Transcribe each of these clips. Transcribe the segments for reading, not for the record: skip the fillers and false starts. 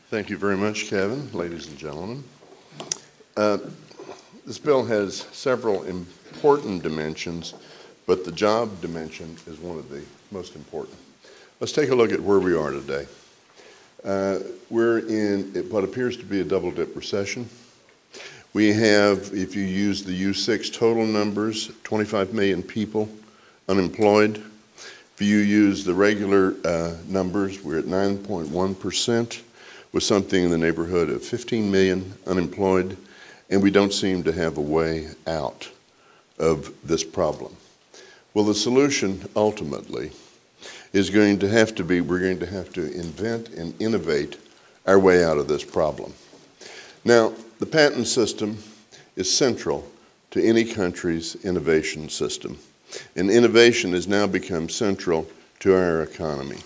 Thank you very much, Kevin, ladies and gentlemen. This bill has several important dimensions, but the job dimension is one of the most important. Let's take a look at where we are today. We're in what appears to be a double-dip recession. We have, if you use the U6 total numbers, 25 million people unemployed. If you use the regular numbers, we're at 9.1%, with something in the neighborhood of 15 million unemployed, and we don't seem to have a way out of this problem. Well, the solution ultimately is going to have to be, we're going to have to invent and innovate our way out of this problem. Now, the patent system is central to any country's innovation system, and innovation has now become central to our economy.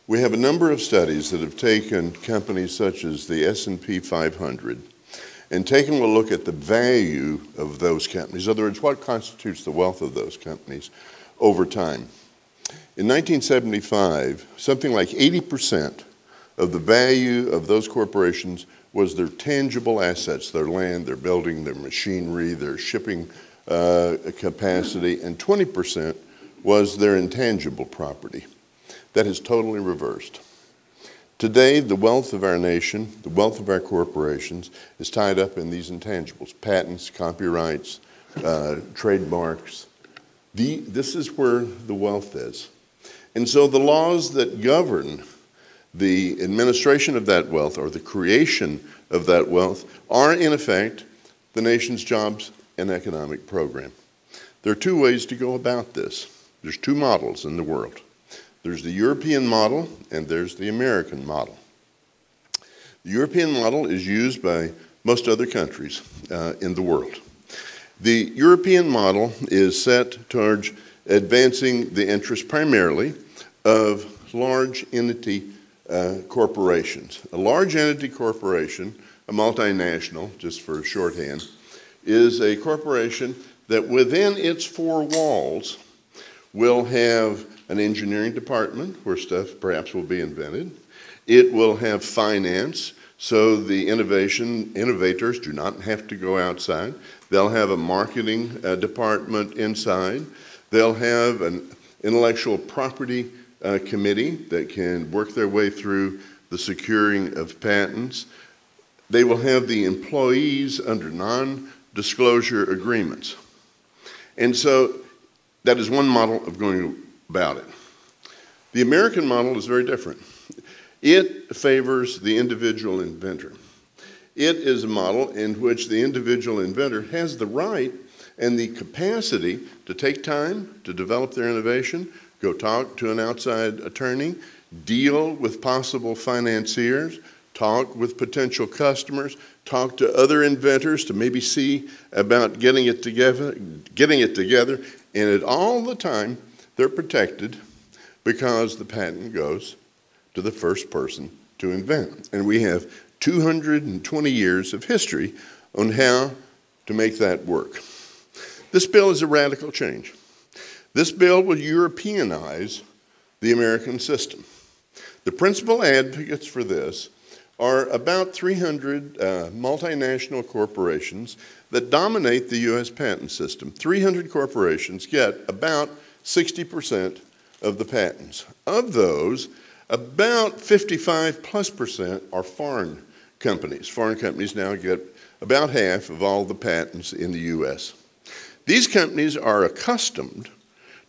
We have a number of studies that have taken companies such as the S&P 500 and taken a look at the value of those companies. In other words, what constitutes the wealth of those companies over time. In 1975, something like 80% of the value of those corporations was their tangible assets, their land, their building, their machinery, their shipping capacity, and 20% was their intangible property. That is totally reversed. Today, the wealth of our nation, the wealth of our corporations, is tied up in these intangibles: patents, copyrights, trademarks. This is where the wealth is. And so the laws that govern the administration of that wealth, or the creation of that wealth, are in effect the nation's jobs and economic program. There are two ways to go about this. There's two models in the world. There's the European model and there's the American model. The European model is used by most other countries in the world. The European model is set towards advancing the interests primarily of large entity corporations. A large entity corporation, a multinational, just for shorthand, is a corporation that within its four walls will have an engineering department where stuff perhaps will be invented. It will have finance, so the innovators do not have to go outside. They'll have a marketing department inside. They'll have an intellectual property committee that can work their way through the securing of patents. They will have the employees under non-disclosure agreements. And so that is one model of going about it. The American model is very different. It favors the individual inventor. It is a model in which the individual inventor has the right and the capacity to take time to develop their innovation, go talk to an outside attorney, deal with possible financiers, talk with potential customers, talk to other inventors to maybe see about getting it together, and at all the time, they're protected because the patent goes to the first person to invent. And we have 220 years of history on how to make that work. This bill is a radical change. This bill will Europeanize the American system. The principal advocates for this are about 300 multinational corporations that dominate the U.S. patent system. 300 corporations get about 60% of the patents. Of those, about 55+% are foreign companies. Foreign companies now get about half of all the patents in the U.S. These companies are accustomed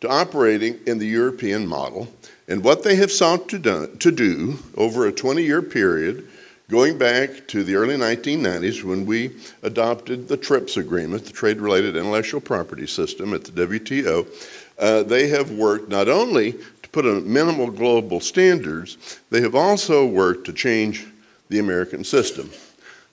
to operating in the European model, and what they have sought to do over a 20-year period, going back to the early 1990s when we adopted the TRIPS agreement, the Trade-Related Intellectual Property System at the WTO, they have worked not only to put on minimal global standards, they have also worked to change the American system.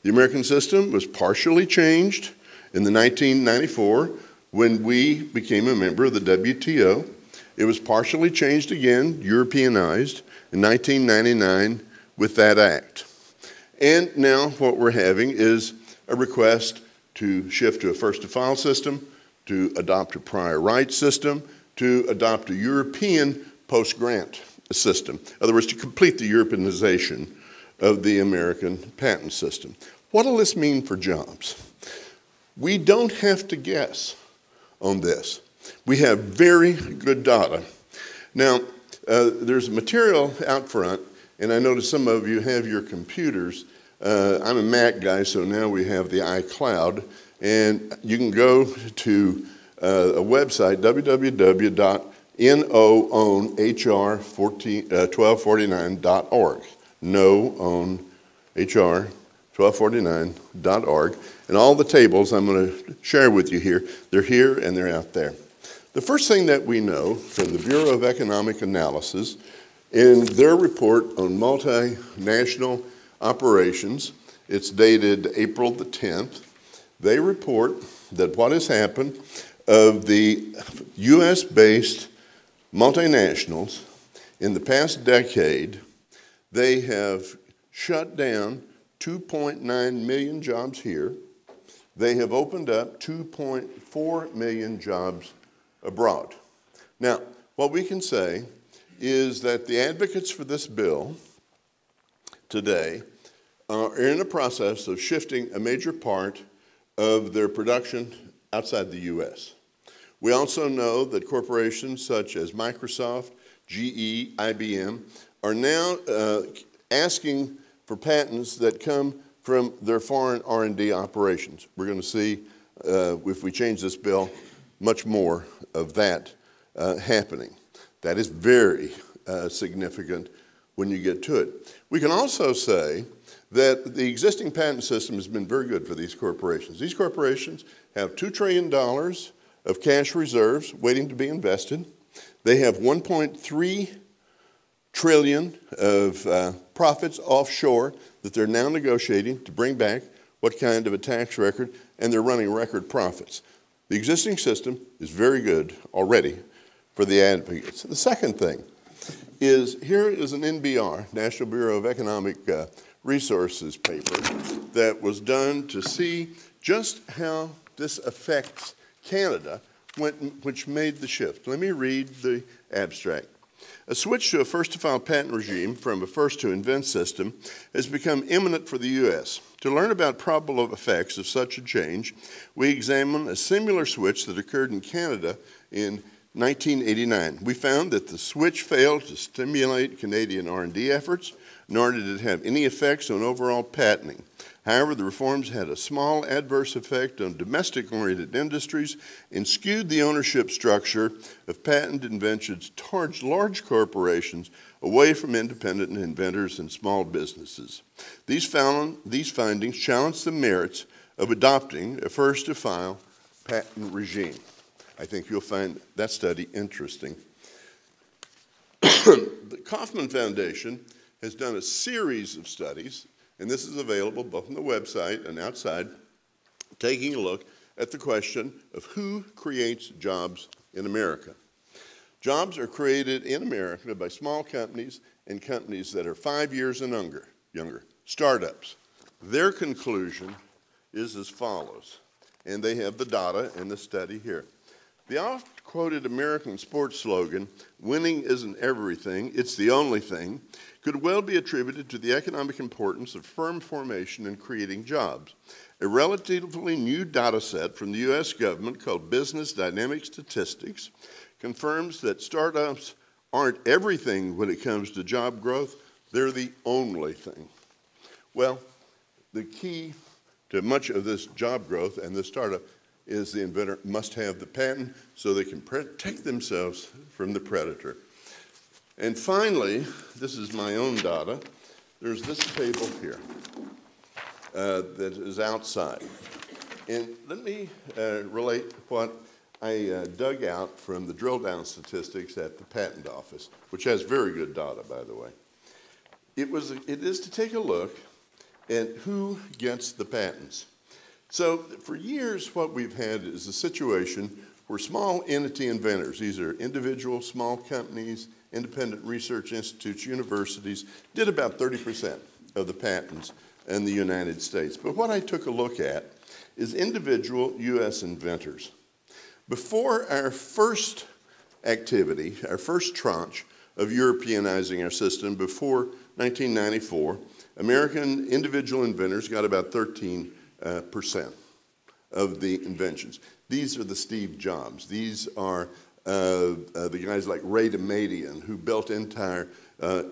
The American system was partially changed in the 1994 when we became a member of the WTO. It was partially changed again, Europeanized, in 1999 with that act. And now what we're having is a request to shift to a first-to-file system, to adopt a prior rights system, to adopt a European post-grant system. In other words, to complete the Europeanization of the American patent system. What will this mean for jobs? We don't have to guess on this. We have very good data. Now, there's material out front, and I notice some of you have your computers. I'm a Mac guy, so now we have the iCloud, and you can go to a website, www.noownhr1249.org, noownhr1249.org, and all the tables I'm going to share with you here, they're here and they're out there. The first thing that we know from the Bureau of Economic Analysis in their report on multinational operations, it's dated April the 10th, they report that what has happened of the US-based multinationals in the past decade, they have shut down 2.9 million jobs here. They have opened up 2.4 million jobs abroad. Now, what we can say is that the advocates for this bill today are in a process of shifting a major part of their production outside the U.S. We also know that corporations such as Microsoft, GE, IBM are now asking for patents that come from their foreign R&D operations. We're going to see, if we change this bill, much more of that happening. That is very significant when you get to it. We can also say that the existing patent system has been very good for these corporations. These corporations have $2 trillion of cash reserves waiting to be invested. They have 1.3 trillion of profits offshore that they're now negotiating to bring back what kind of a tax record, and they're running record profits. The existing system is very good already for the advocates. The second thing is, here is an NBR, National Bureau of Economic Resources paper that was done to see just how this affects Canada, which made the shift. Let me read the abstract. A switch to a first-to-file patent regime from a first-to-invent system has become imminent for the U.S. To learn about probable effects of such a change, we examine a similar switch that occurred in Canada in 1989. We found that the switch failed to stimulate Canadian R&D efforts, nor did it have any effects on overall patenting. However, the reforms had a small adverse effect on domestic-oriented industries and skewed the ownership structure of patent inventions towards large corporations away from independent inventors and small businesses. These findings challenge the merits of adopting a first-to-file patent regime. I think you'll find that study interesting. The Kauffman Foundation has done a series of studies, and this is available both on the website and outside, taking a look at the question of who creates jobs in America. Jobs are created in America by small companies and companies that are 5 years and younger, startups. Their conclusion is as follows, and they have the data in the study here. The oft-quoted American sports slogan, "Winning isn't everything, it's the only thing," could well be attributed to the economic importance of firm formation and creating jobs. A relatively new data set from the U.S. government called Business Dynamic Statistics confirms that startups aren't everything when it comes to job growth, they're the only thing. Well, the key to much of this job growth and this startup is the inventor must have the patent so they can protect themselves from the predator. And finally, this is my own data. There's this table here that is outside. And let me relate what I dug out from the drill down statistics at the Patent Office, which has very good data, by the way. It is to take a look at who gets the patents. So for years, what we've had is a situation where small entity inventors, these are individual small companies, independent research institutes, universities, did about 30% of the patents in the United States. But what I took a look at is individual U.S. inventors. Before our first activity, our first tranche of Europeanizing our system before 1994, American individual inventors got about 13% of the inventions. These are the Steve Jobs. These are the guys like Ray Damadian who built entire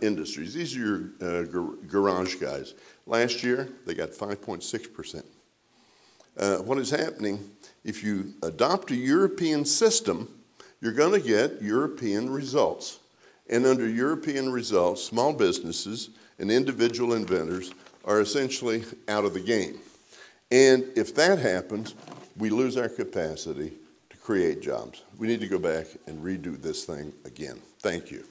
industries. These are your garage guys. Last year, they got 5.6%. What is happening, if you adopt a European system, you're going to get European results. And under European results, small businesses and individual inventors are essentially out of the game. And if that happens, we lose our capacity to create jobs. We need to go back and redo this thing again. Thank you.